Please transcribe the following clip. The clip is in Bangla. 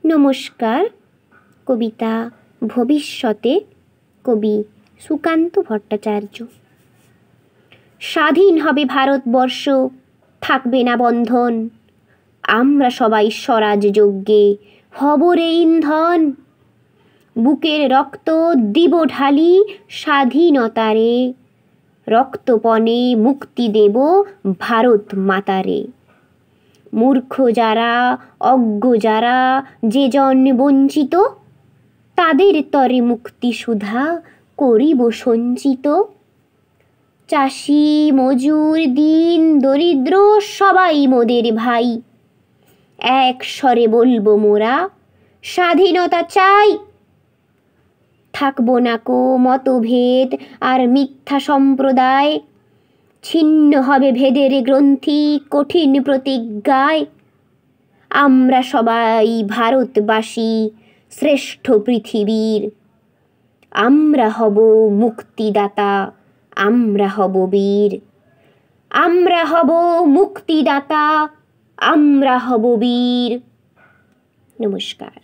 নমস্কার। কবিতা ভবিষ্যতে, কবি সুকান্ত ভট্টাচার্য। স্বাধীন হবে ভারতবর্ষ, থাকবে না বন্ধন, আমরা সবাই স্বরাজ যজ্ঞে হব রে ইন্ধন। বুকের রক্ত দিব ঢালি স্বাধীনতারে, রক্তপণে মুক্তি দেব ভারত মাতারে। মূর্খ যারা, অজ্ঞ যারা, যে জন বঞ্চিত, তাদের তরে মুক্তি সুধা করিব সঞ্চিত। চাষি মজুর দিন দরিদ্র সবাই মোদের ভাই, এক স্বরে বলবো মোরা স্বাধীনতা চাই। থাকবো না কো মতভেদ আর মিথ্যা সম্প্রদায়, ছিন্ন হবে ভেদের গ্রন্থি কঠিন প্রতিজ্ঞায়। আমরা সবাই ভারতবাসী শ্রেষ্ঠ পৃথিবীর, আমরা হব মুক্তিদাতা, আমরা হব বীর। আমরা হব মুক্তিদাতা, আমরা হব বীর। নমস্কার।